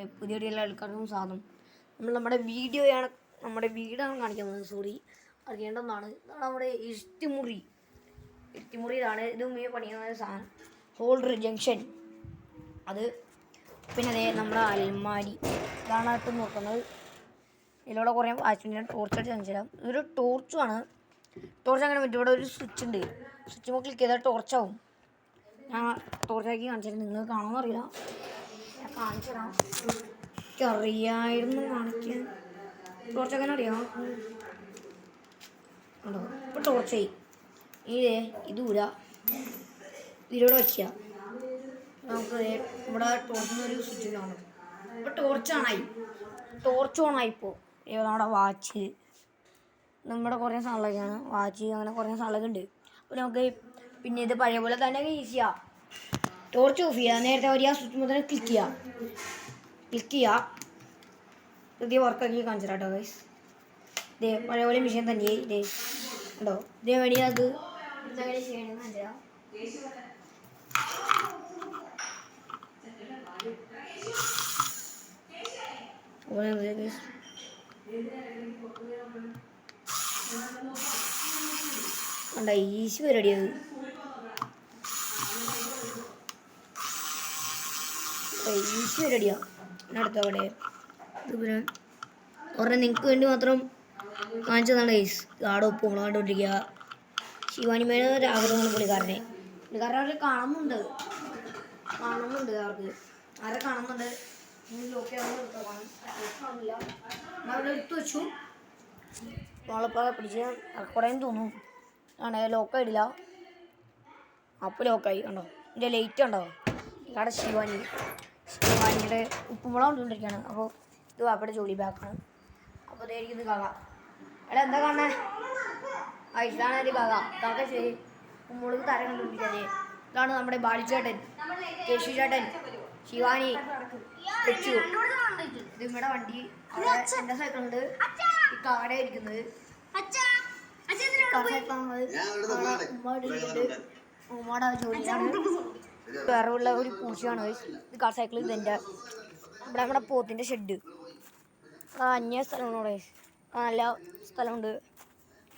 നമ്മുടെ പുതിയ ആൾക്കാർക്കും സാധനം നമ്മുടെ വീടാണ് കാണിക്കുന്നത്. സോറി, അറിയേണ്ടതാണ്. ഇതാണ് നമ്മുടെ ഇരുട്ടിമുറിയിലാണ് ഇത് പണിയുന്ന സാധനം. ഹോൾഡർ ജംഗ്ഷൻ അത്. പിന്നെ അതേ നമ്മുടെ അൽമാരി ഇതാണ് ഇട്ട് നോക്കുന്നത്. ഇതിലൂടെ കുറേ വാച്ചിൻ്റെ ടോർച്ച് അടിച്ച് കാണിച്ചു തരാം. ഇതൊരു ടോർച്ചുമാണ്. ടോർച്ച് അങ്ങനെ പറ്റും. ഇവിടെ ഒരു സ്വിച്ച് ഉണ്ട്. സ്വിച്ച് ക്ലിക്ക് ചെയ്താൽ ടോർച്ചാവും. ഞാൻ ടോർച്ചാക്കി കാണിച്ചു തരാം. നിങ്ങൾ കാണുമെന്നറിയില്ല, ഞാൻ കാണിച്ചു തരാം. എനിക്കറിയായിരുന്നു കാണിക്കാൻ. ടോർച്ചൊക്കെ അറിയാം. ഉണ്ടോ? ഇപ്പോൾ ടോർച്ചായി. ഇതൂര ഇതിലൂടെ വയ്ക്കുക. നമുക്ക് ഇവിടെ ടോർച്ചിനൊരു സ്വിച്ച് കാണും. ഇപ്പോൾ ടോർച്ച് ഓണായി. ഇപ്പോൾ നമ്മുടെ വാച്ച്, നമ്മുടെ കുറേ സാധനങ്ങളൊക്കെയാണ്. വാച്ച് അങ്ങനെ കുറേ സാധനങ്ങളൊക്കെ ഉണ്ട്. അപ്പോൾ നമുക്ക് പിന്നെ ഇത് പഴയ പോലെ തന്നെ ഈസിയാണ്. ടോർച്ച് ഓഫ് ചെയ്യുക. നേരത്തെ വരിക സ്വിച്ച് മുതൽ ക്ലിക്ക് ചെയ്യുക. പുതിയ വർക്കാക്കി കാണിച്ചു തരാം കേട്ടോ ഗൈസ്. ഇതേ പഴയ പോലെ മെഷീൻ തന്നെ. ഇതേ ഉണ്ടോ? ഇതേ വഴി അത് ഇതെങ്ങനെ ചെയ്യണമെന്ന് കാണിച്ചു തരാം. കണ്ട ഈസി പരിപാടിയത്. ഈസി പരിപാടിയാണ്. അടുത്തവിടെ ഇത് പിന്നെ പറഞ്ഞാൽ നിങ്ങൾക്ക് വേണ്ടി മാത്രം കാണിച്ചതാണ് ഗൈസ്. ആടെ ഉപ്പ് മുളക് കണ്ടുകൊണ്ടിരിക്കുക. ശിവാനിമേന ഒരു ആഗ്രഹമാണ് പുള്ളിക്കാരനെ അവർ കാണുന്നുണ്ട്. ആരെ കാണുന്നുണ്ട്. ലോക്കെ കാണില്ല. അവിടെ എടുത്തു വെച്ചു. നമ്മളിപ്പോൾ പിടിച്ച് കുറേയും തോന്നും. ആണേ ലോക്കായിട്ടില്ല. അപ്പോൾ ലോക്കായി. കണ്ടോ ഇതിൻ്റെ ലൈറ്റ് ഉണ്ടോ? ഇവിടെ ശിവാനിയുടെ ഉപ്പുമുളക് കൊണ്ടുകൊണ്ടിരിക്കുകയാണ്. അപ്പോൾ ഇത് വാപ്പയുടെ ജോലി ബാക്കാണ്. അപ്പോൾ ഇതായിരിക്കും ഇത് കാക്ക. എടാ എന്താ കാണണേ? ഇതാണ് ഒരു കാക്ക ശരി ഉപ്പുമുളക് തരം കണ്ടുകൊണ്ടിരിക്കുന്നത്. ഇതാണ് നമ്മുടെ ബാലിച്ചേട്ടൻ, കേശു ചേട്ടൻ, ശിവാനി, തെച്ചു. ഇത് ഇവിടെ വണ്ടി. എൻ്റെ സൈക്കിളുണ്ട്. ഈ കാടെ ഇരിക്കുന്നത് ഉമ്മയുടെ ജോലിയാണ്. വേറെ ഉള്ള ഒരു പൂച്ചയാണ്. ഇത് കാർ സൈക്കിൾ. ഇതെൻ്റെ ഇവിടെ നമ്മുടെ പോത്തിൻ്റെ ഷെഡ്. അന്യ സ്ഥലമാണ്. നല്ല സ്ഥലമുണ്ട്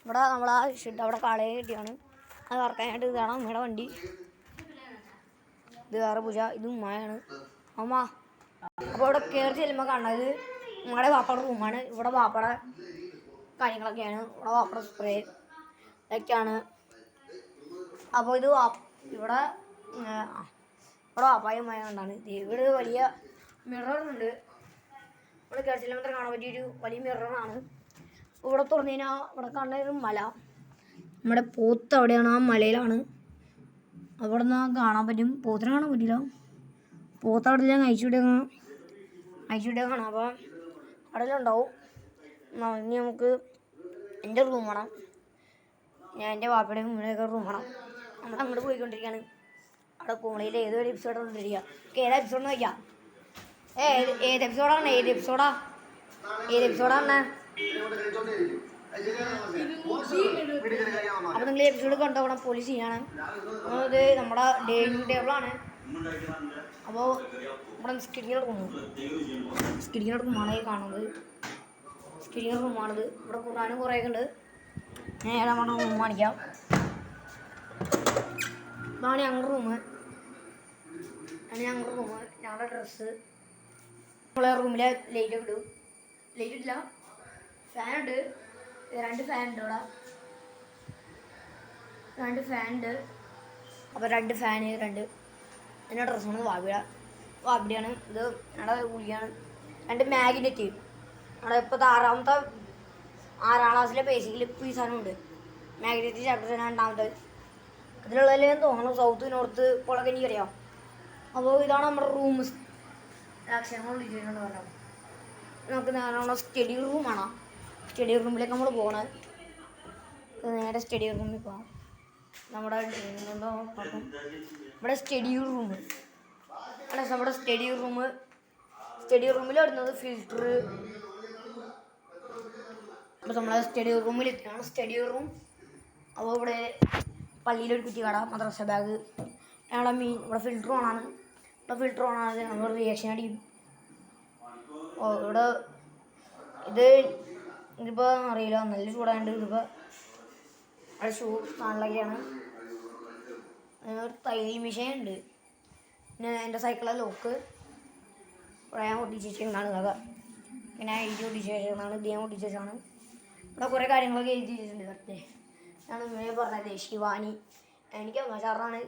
ഇവിടെ. നമ്മളാ ഷെഡ് അവിടെ കാളയെ കെട്ടിയാണ്. അത് വറക്കാനായിട്ട് ഇതാണ് ഉമ്മയുടെ വണ്ടി. ഇത് വേറെ പൂജ. ഇത് ഉമ്മയാണ്. അമ്മ അപ്പോൾ ഇവിടെ കയറി ചെല്ലുമ്പോൾ കാണുന്നത് നമ്മുടെ വാപ്പയുടെ റൂമാണ്. ഇവിടെ വാപ്പയുടെ കാര്യങ്ങളൊക്കെയാണ്. ഇവിടെ വാപ്പയുടെ സ്പ്രേ ഇതൊക്കെയാണ്. അപ്പോൾ ഇത് ഇവിടെ വാപ്പായും ഉമ്മയും കൊണ്ടാണ്. ഇവിടെ വലിയ മിററുണ്ട്. ഇവിടെ കയറി ചെല്ലുമ്പോൾ കാണാൻ പറ്റിയൊരു വലിയ മിററാണ്. ഇവിടെ തുറന്നു കഴിഞ്ഞാൽ ഇവിടെ കാണുന്ന ഒരു മല. നമ്മുടെ പോത്ത് അവിടെയാണ്, ആ മലയിലാണ്. അവിടെ നിന്ന് കാണാൻ പറ്റും. പോത്തിനെ കാണാൻ പറ്റില്ല. പോത്ത് അവിടെ ഞാൻ അയച്ചുവിട്ടേ കാണാം. അപ്പോൾ അവിടെ ഉണ്ടാവും. ഇനി നമുക്ക് എൻ്റെ റൂം വേണം. ഞാൻ എൻ്റെ വാപ്പയുടെയും ഉമ്മയുടെയൊക്കെ റൂം വേണം. നമ്മൾ അങ്ങോട്ട് പോയിക്കൊണ്ടിരിക്കുകയാണ്. അവിടെ കോളേജിൽ ഏതൊരു എപ്പിസോഡ് കൊണ്ടിരിക്കുക. ഏതാ എപ്പിസോഡ് നോക്കിയാൽ ഏത് എപ്പിസോഡാണ്? അപ്പോൾ നിങ്ങൾ എപ്പിസോഡ് കണ്ടോക്കണം. പോലീസ് ചെയ്യാണ്. അത് നമ്മുടെ ഡൈനിങ് ടേബിളാണ്. അപ്പോൾ ഇവിടെ സ്കിഡിങ്ങിൻ്റെ റൂമാണ് കാണുന്നത്. സ്കിഡിങ്ങിൻ്റെ റൂമാണിത്. ഇവിടെ ഖുർആനും കുറേയൊക്കെ ഉണ്ട്. ഞാൻ നമ്മുടെ റൂം കാണിക്കാം. ഇതാണ് ഞങ്ങളുടെ റൂം. ഞങ്ങളുടെ ഡ്രസ്സ്. നമ്മളെ റൂമിലെ ലൈറ്റ് ഇടും. ലൈറ്റ് ഇട്ടില്ല, ഫാനുണ്ട്. 2 ഫാനുണ്ട് ഇവിടെ. 2 ഫാനുണ്ട്. അപ്പോൾ 2 ഫാന് എൻ്റെ ഡ്രസ്സാണ്. വാബിയാണ് ഇത്. ഞങ്ങളുടെ ഗുളിയാണ്. 2 മാഗ്നറ്റ്. നമ്മുടെ ഇപ്പോഴത്തെ 6ാം ക്ലാസ്സിലെ ബേസിക്കിൽ ഇപ്പോൾ ഈ സാധനമുണ്ട്. മാഗ്നറ്റ് ചാപ്റ്റർ 2ാമത്തെ അതിലുള്ളതിൽ തോന്നുന്നു. സൗത്ത് നോർത്ത് പോളൊക്കെ എനിക്കറിയാം. അപ്പോൾ ഇതാണ് നമ്മുടെ റൂം. അക്ഷരങ്ങൾ വിളിച്ചിട്ടുണ്ട് പറഞ്ഞത്. നമുക്ക് നമ്മുടെ സ്റ്റഡി റൂമാണ്. സ്റ്റഡി റൂമിലേക്ക് നമ്മൾ പോകണം. നേരെ സ്റ്റഡി റൂമിൽ പോകാം. നമ്മുടെ ഇവിടെ സ്റ്റഡി റൂം. നമ്മുടെ സ്റ്റഡി റൂമിൽ വരുന്നത് ഫിൽറ്റർ. അപ്പോൾ നമ്മളെ സ്റ്റഡി റൂമിൽ എത്തിയാണ്. Study room. അപ്പോൾ ഇവിടെ പള്ളിയിലൊരു കുറ്റി കട, മദ്രസ ബാഗ്. ഇവിടെ ഫിൽറ്റർ ഓണാണ്. നമ്മൾ റിയാക്ഷൻ അടിക്കും. ഇവിടെ ഇത് ഇതിപ്പോൾ അറിയില്ല, നല്ല ചൂടായതുകൊണ്ട് ഇതിപ്പോൾ അവിടെ ഷൂ സാധനങ്ങളൊക്കെയാണ്. ഒരു തയ്യൽ മെഷീൻ ഉണ്ട്. പിന്നെ എൻ്റെ സൈക്കിളിലെ ലോക്ക് ഇവിടെ ഞാൻ ഒട്ടിച്ച് വെച്ചിട്ടുണ്ടാണ്. അതൊക്കെ പിന്നെ എഴുതി ഒട്ടിച്ച് വെച്ചതാണ്, ഇത് ഞാൻ ഒട്ടിച്ച് വെച്ചാണ്. ഇവിടെ കുറേ കാര്യങ്ങളൊക്കെ എഴുതി വെച്ചിട്ടുണ്ട്. കറക്റ്റ് ഞാൻ ഇങ്ങനെ പറഞ്ഞത് ശിവാനി, എനിക്ക് ഒന്നാച്ചാറാണ്,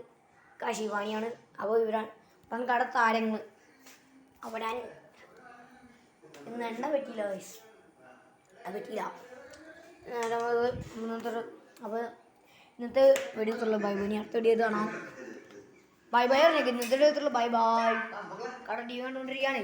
ശിവാനിയാണ്. അപ്പോൾ ഇവരാണ് കട താരങ്ങൾ. അപ്പോൾ ഞാൻ ഇന്ന് എണ്ണ പറ്റിയില്ല വയസ്സ്, അത് പറ്റിയില്ല. ഇന്നത്തെ അപ്പോൾ ഇന്നത്തെ വീഡിയോത്തുള്ള ബൈ ബൈ. അടുത്ത വീഡിയോ കാണാം. ബൈ ബൈ പറഞ്ഞേക്ക്. ഇന്നത്തെ വീഡിയോത്തുള്ള ബൈ ബൈ. കട ടി വി കണ്ടുകൊണ്ടിരിക്കുകയാണ്.